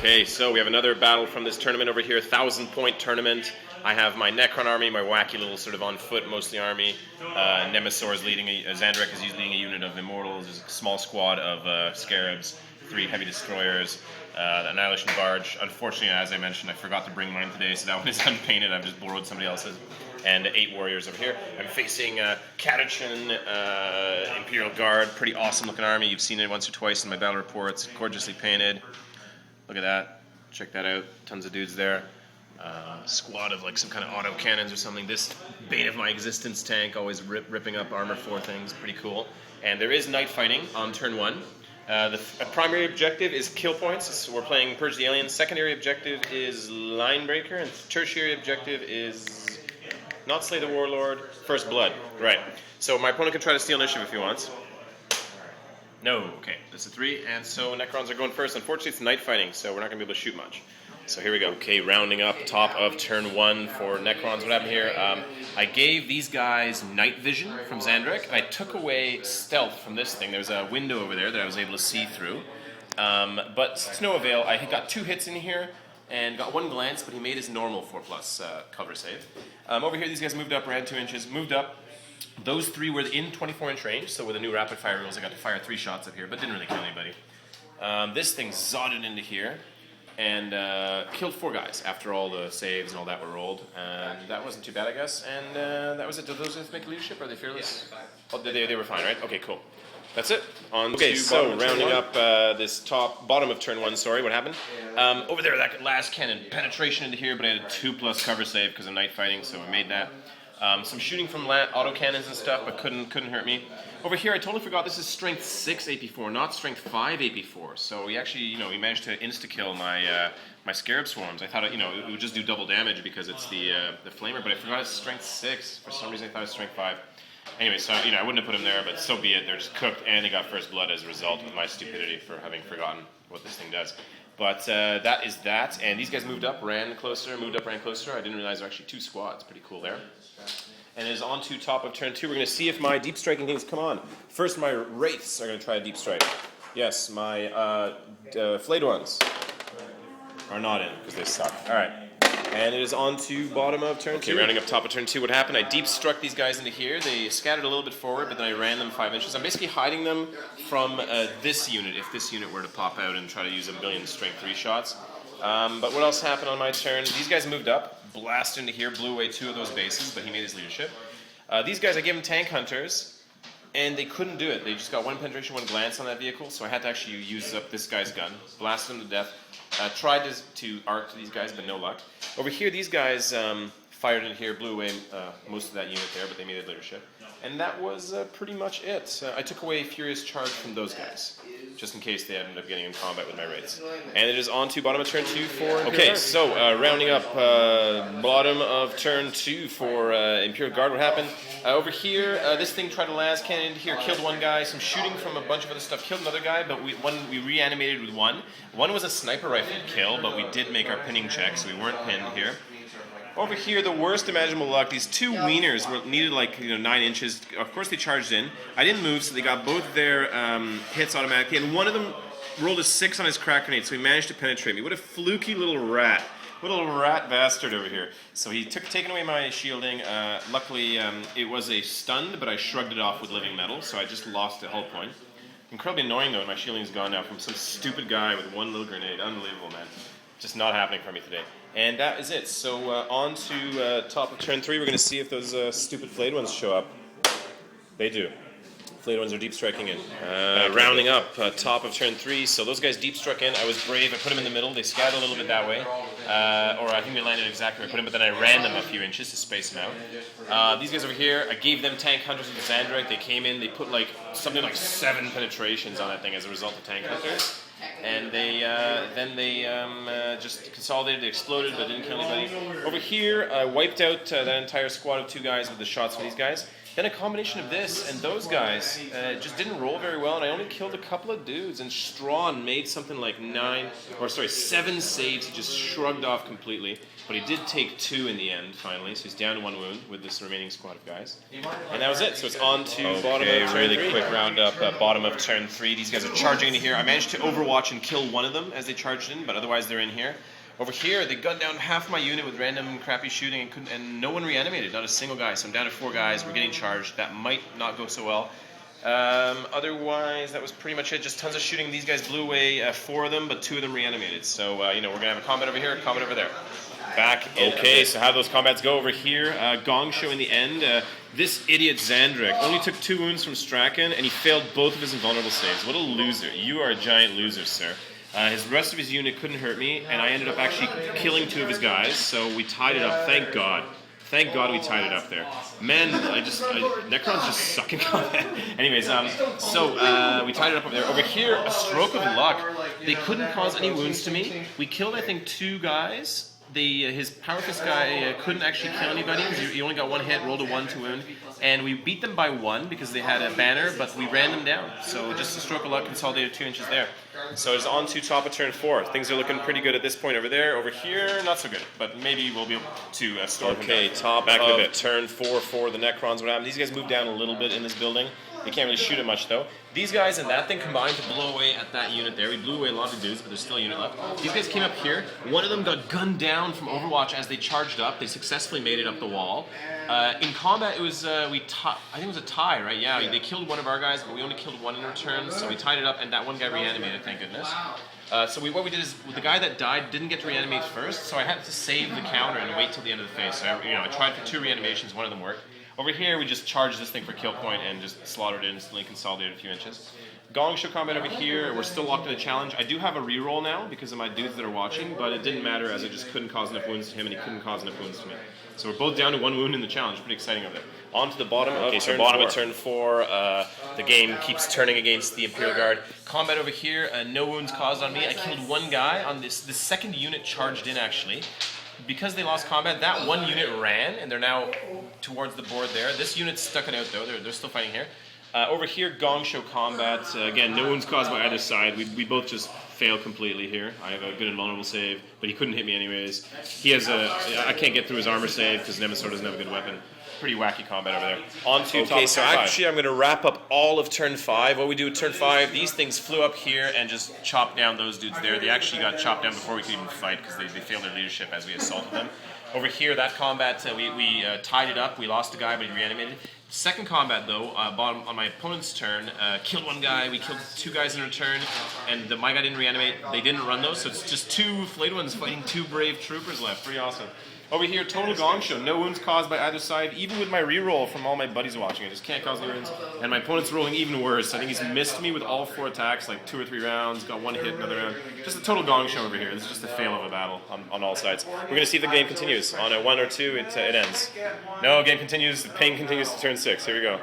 Okay, so we have another battle from this tournament over here, 1,000-point tournament. I have my Necron army, my wacky little sort of on foot mostly army. Nemesor is leading, Zahndrekh is leading a unit of Immortals. There's a small squad of Scarabs, 3 heavy destroyers, the Ann.Barge. Unfortunately, as I mentioned, I forgot to bring mine today, so that one is unpainted. I've just borrowed somebody else's. And 8 warriors over here. I'm facing Catachan Imperial Guard, pretty awesome looking army. You've seen it once or twice in my battle reports, gorgeously painted. Look at that, check that out, tons of dudes there. Squad of like some kind of auto cannons or something. This bane of my existence tank, always ripping up armor for things, pretty cool. And there is night fighting on turn 1. The primary objective is kill points, so we're playing Purge the Aliens. Secondary objective is Line Breaker, and tertiary objective is not Slay the Warlord, First Blood. Right. So my opponent can try to steal initiative if he wants. No. Okay. That's a 3. And so Necrons are going first. Unfortunately, it's night fighting, so we're not going to be able to shoot much. So here we go. Okay, rounding up top of turn 1 for Necrons. What happened here? I gave these guys night vision from Zahndrekh, and I took away stealth from this thing. There's a window over there that I was able to see through. But to no avail. I got 2 hits in here and got 1 glance, but he made his normal 4+ cover save. Over here, these guys moved up, ran 2 inches, moved up. Those 3 were in 24-inch range, so with the new rapid fire rules, I got to fire 3 shots up here, but didn't really kill anybody. This thing zodded into here and killed 4 guys after all the saves and all that were rolled. And that wasn't too bad, I guess. And that was it. Did those guys make leadership? Are they fearless? Yeah, oh, they were fine, right? Okay, cool. That's it. Okay, so rounding up this bottom of turn 1, sorry, what happened? Over there, that last cannon, penetration into here, but I had a 2+ cover save because of night fighting, so I made that. Some shooting from auto cannons and stuff, but couldn't hurt me. Over here, I totally forgot this is strength 6 AP4, not strength 5 AP4. So we actually, we managed to insta-kill my Scarab swarms. I thought, it would just do double damage because it's the flamer, but I forgot it's strength 6. For some reason, I thought it was strength 5. Anyway, so, I wouldn't have put them there, but so be it. They're just cooked, and they got first blood as a result of my stupidity for having forgotten what this thing does. But that is that, and these guys moved up, ran closer. I didn't realize there were actually 2 squads. Pretty cool there. And it is on to top of turn 2. We're going to see if my deep striking things come on. First, my Wraiths are going to try a deep strike. Yes, my Flayed Ones are not in, because they suck. All right. And it is on to bottom of turn 2. Okay, rounding up top of turn 2. What happened? I deep struck these guys into here. They scattered a little bit forward, but then I ran them 5 inches. I'm basically hiding them from this unit, if this unit were to pop out and try to use a million strength 3 shots. But what else happened on my turn? These guys moved up, blasted into here, blew away 2 of those bases, but he made his leadership. These guys, I gave them tank hunters, and they couldn't do it. They just got 1 penetration, 1 glance on that vehicle, so I had to actually use up this guy's gun, blast them to death. Tried to arc these guys, but no luck. Over here, these guys fired in here, blew away most of that unit there, but they made their leadership. And that was pretty much it. I took away Furious Charge from those guys, just in case they ended up getting in combat with my Wraiths. And it is on to bottom of turn 2 for... Okay, so rounding up bottom of turn 2 for Imperial Guard. What happened? Over here, this thing tried to last cannon into here, killed 1 guy. Some shooting from a bunch of other stuff killed another guy, but we reanimated with 1. 1 was a sniper rifle kill, but we did make our pinning check, so we weren't pinned here. Over here, the worst imaginable luck. These 2 wieners needed 9 inches. Of course, they charged in. I didn't move, so they got both their hits automatically. And one of them rolled a 6 on his crack grenade, so he managed to penetrate me. What a fluky little rat. What a little rat bastard over here. So he taken away my shielding. Luckily, it was a stunned, but I shrugged it off with living metal, so I just lost a hull point. Incredibly annoying, though, my shielding's gone now from some stupid guy with 1 little grenade. Unbelievable, man. Just not happening for me today. And that is it. So on to top of turn 3. We're going to see if those stupid Flayed Ones show up. They do. Flayed Ones are deep striking in. Rounding up top of turn 3. So those guys deep struck in. I was brave. I put them in the middle. They scattered a little bit that way. Or I think they landed exactly where I put them, but then I ran them a few inches to space them out. These guys over here, I gave them tank hunters with the Zahndrekh. They came in. They put something like 7 penetrations on that thing as a result of tank hunters. And they just consolidated, they exploded, but didn't kill anybody. Over here, I wiped out that entire squad of 2 guys with the shots from these guys. Then a combination of this and those guys just didn't roll very well, and I only killed a couple of dudes. And Strawn made something like 7 saves. He just shrugged off completely. But he did take 2 in the end, finally, so he's down to 1 wound with this remaining squad of guys. And that was it, so it's on to bottom of turn 3. Really quick roundup, bottom of turn 3. These guys are charging into here. I managed to overwatch and kill one of them as they charged in, but otherwise they're in here. Over here, they gunned down half my unit with random crappy shooting and no one reanimated, not a single guy. So I'm down to 4 guys. We're getting charged. That might not go so well. Otherwise, that was pretty much it. Just tons of shooting. These guys blew away 4 of them, but 2 of them reanimated. So, we're going to have a combat over here, a combat over there. Back in. Okay, so how do those combats go over here? Gong show in the end. This idiot Zahndrekh only took 2 wounds from Strachan, and he failed both of his invulnerable saves. What a loser. You are a giant loser, sir. His rest of his unit couldn't hurt me, and I ended up actually killing 2 of his guys, so we tied it up. Thank God. Thank God we tied it up there. Man, Necrons just suck in combat. Anyways, we tied it up over there. Over here, a stroke of luck. They couldn't cause any wounds to me. We killed, I think, 2 guys. His Power Fist guy couldn't actually kill anybody. He only got 1 hit, rolled a 1 to wound. And we beat them by 1 because they had a banner, but we ran them down. So just a stroke of luck, consolidated 2 inches there. So it's on to top of turn 4. Things are looking pretty good at this point over there. Over here, not so good. But maybe we'll be able to storm them down. Okay, top back of turn 4 for the Necrons. What happened? These guys moved down a little bit in this building. They can't really shoot it much, though. These guys and that thing combined to blow away at that unit there. We blew away a lot of dudes, but there's still a unit left. These guys came up here. One of them got gunned down from Overwatch as they charged up. They successfully made it up the wall. In combat, it was I think it was a tie, right? Yeah, they killed one of our guys, but we only killed 1 in return, so we tied it up, and that one guy reanimated, thank goodness. What we did is, the guy that died didn't get to reanimate first, so I had to save the counter and wait till the end of the phase. So I tried for 2 reanimations, 1 of them worked. Over here, we just charged this thing for kill point and just slaughtered it instantly, consolidated a few inches. Gong show combat over here. We're still locked in the challenge. I do have a reroll now because of my dudes that are watching, but it didn't matter as I just couldn't cause enough wounds to him and he couldn't cause enough wounds to me. So we're both down to 1 wound in the challenge. Pretty exciting over there. On to the bottom of turn 4. Of turn 4. The game keeps turning against the Imperial Guard. Combat over here. No wounds caused on me. I killed 1 guy on this. The second unit charged in actually. Because they lost combat, that 1 unit ran, and they're now towards the board there. This unit's stuck it out, though. They're still fighting here. Over here, Gong show combat. Again, no wounds caused by either side. We both just fail completely here. I have a good invulnerable save, but he couldn't hit me anyways. He has I can't get through his armor save because Nemesor doesn't have a good weapon. Pretty wacky combat over there. On to top of turn 5. Actually, I'm going to wrap up all of turn 5. What we do with turn 5, these things flew up here and just chopped down those dudes there. They actually got chopped down before we could even fight because they failed their leadership as we assaulted them. Over here, that combat, we tied it up. We lost a guy, but he reanimated. Second combat, though, on my opponent's turn, killed 1 guy. We killed 2 guys in return, and my guy didn't reanimate. They didn't run those, so it's just 2 Flayed Ones fighting 2 brave troopers left. Pretty awesome. Over here, total Gong show. No wounds caused by either side, even with my reroll from all my buddies watching. I just can't cause any wounds. And my opponent's rolling even worse. I think he's missed me with all 4 attacks, like 2 or 3 rounds, got 1 hit another round. Just a total Gong show over here. This is just a fail of a battle on all sides. We're going to see if the game continues. On a 1 or 2, it ends. No, game continues. The pain continues to turn 6. Here we go.